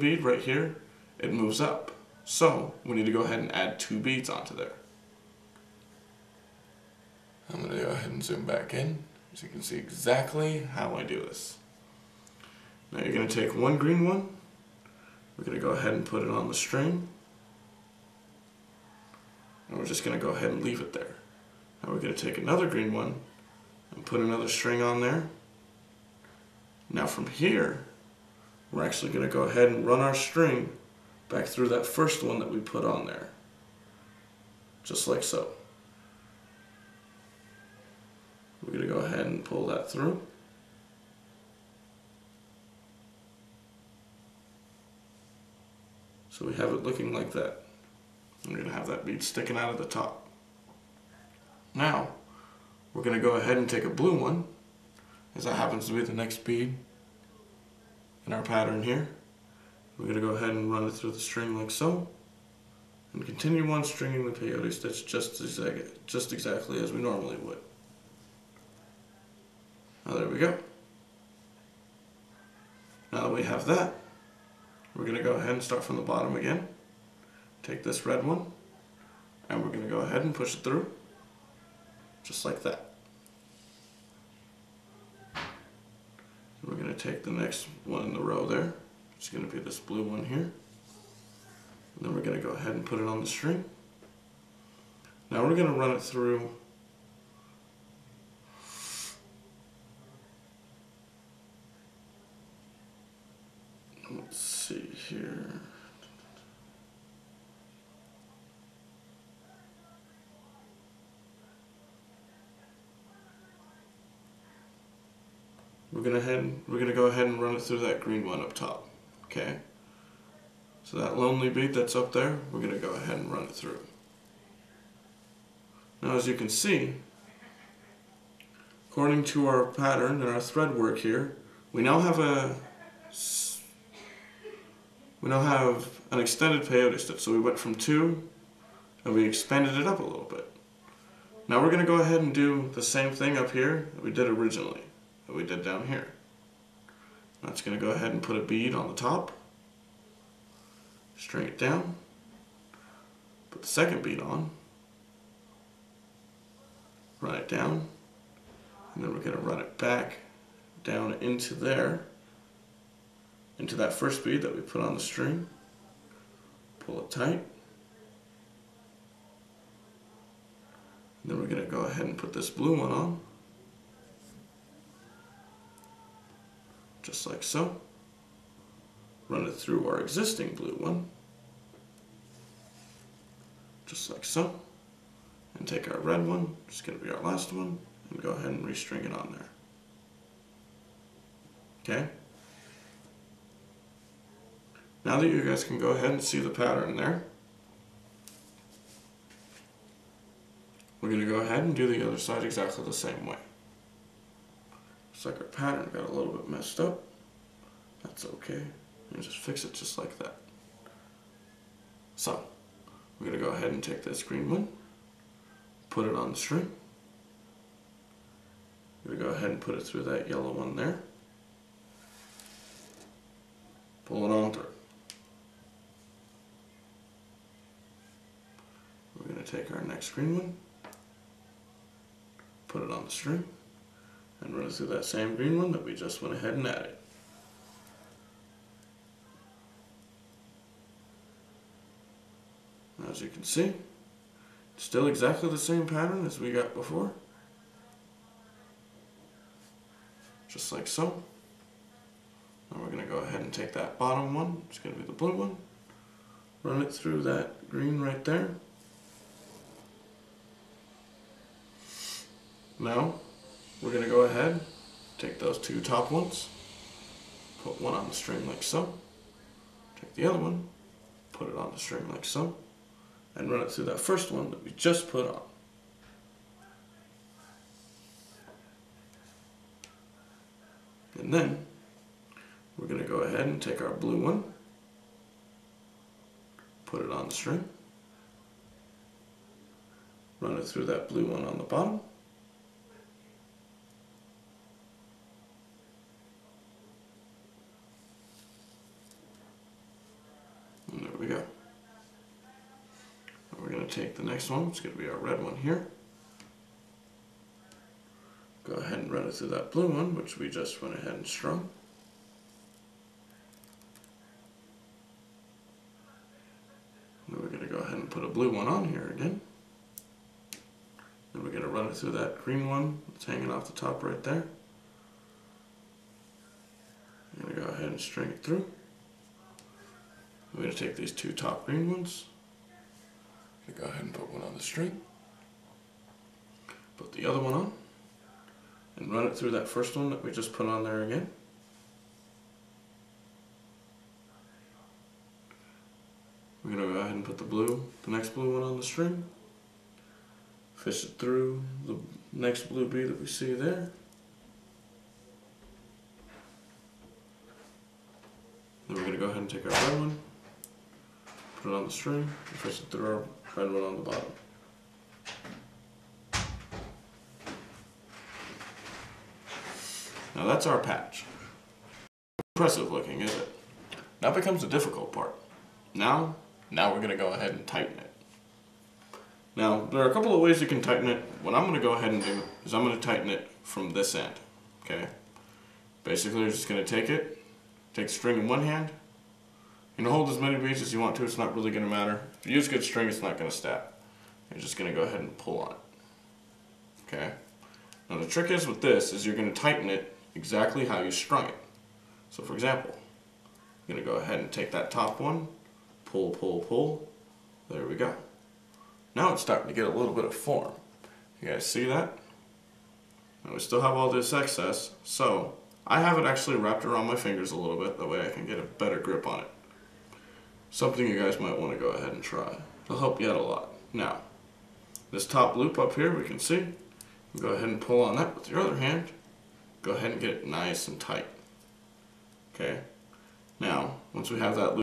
bead right here, it moves up. So we need to go ahead and add 2 beads onto there. I'm going to go ahead and zoom back in so you can see exactly how I do this. Now you're going to take one green one, we're going to go ahead and put it on the string, and we're just going to go ahead and leave it there. Now we're going to take another green one and put another string on there. Now from here, we're actually going to go ahead and run our string back through that first one that we put on there, just like so. We're going to go ahead and pull that through. So we have it looking like that. We're going to have that bead sticking out of the top. Now, we're going to go ahead and take a blue one, as that happens to be the next bead in our pattern here. We're going to go ahead and run it through the string like so, and continue on stringing the peyote stitch just exactly as we normally would. Now there we go. Now that we have that, we're going to go ahead and start from the bottom again. Take this red one, and we're going to go ahead and push it through, just like that. We're going to take the next one in the row there. It's going to be this blue one here. And then we're going to go ahead and put it on the string. Now we're going to run it through let's see here. We're going to go ahead and run it through that green one up top. Okay? So that lonely bead that's up there, we're going to go ahead and run it through. Now as you can see, according to our pattern and our thread work here, we now have an extended peyote stitch. So we went from 2 and we expanded it up a little bit. Now we're going to go ahead and do the same thing up here that we did originally, that we did down here. That's going to go ahead and put a bead on the top, string it down, put the second bead on, run it down, and then we're going to run it back down into there, into that first bead that we put on the string, pull it tight, and then we're going to go ahead and put this blue one on, just like so. Run it through our existing blue one, just like so, and take our red one, it's going to be our last one, and go ahead and restring it on there. Okay? Now that you guys can go ahead and see the pattern there, we're going to go ahead and do the other side exactly the same way. Looks like our pattern got a little bit messed up. That's okay. And just fix it just like that. So, we're going to go ahead and take this green one, put it on the string. We're going to go ahead and put it through that yellow one there. Pull it on through. We're going to take our next green one, put it on the string, and run it through that same green one that we just went ahead and added. As you can see, it's still exactly the same pattern as we got before. Just like so. Now we're going to go ahead and take that bottom one, it's going to be the blue one, run it through that green right there. Now, we're going to go ahead, take those 2 top ones, put one on the string like so, take the other one, put it on the string like so, and run it through that first one that we just put on. And then, we're going to go ahead and take our blue one, put it on the string, run it through that blue one on the bottom, we go. We're going to take the next one, it's going to be our red one here. Go ahead and run it through that blue one, which we just went ahead and strung. Then we're going to go ahead and put a blue one on here again. Then we're going to run it through that green one that's hanging off the top right there. I'm going to go ahead and string it through. I'm going to take these two top green ones. I'm going to go ahead and put one on the string. Put the other one on. And run it through that first one that we just put on there again. We're going to go ahead and put the next blue one on the string. Fish it through the next blue bead that we see there. Then we're going to go ahead and take our red one, put it on the string, and fish it through our red one on the bottom. Now that's our patch. Impressive looking, is it? Now becomes the difficult part. Now we're going to go ahead and tighten it. Now, there are a couple of ways you can tighten it. What I'm going to go ahead and do is I'm going to tighten it from this end. Okay? Basically, you're just going to take the string in one hand. You know, hold as many beads as you want to. It's not really going to matter. If you use good string, it's not going to stab. You're just going to go ahead and pull on it. Okay? Now, the trick is with this is you're going to tighten it exactly how you strung it. So, for example, I'm going to go ahead and take that top one, pull, pull, pull. There we go. Now it's starting to get a little bit of form. You guys see that? Now we still have all this excess, so I have it actually wrapped around my fingers a little bit, that way I can get a better grip on it. Something you guys might want to go ahead and try. It'll help you out a lot. Now, this top loop up here, we can see. Go ahead and pull on that with your other hand. Go ahead and get it nice and tight. Okay? Now, once we have that loop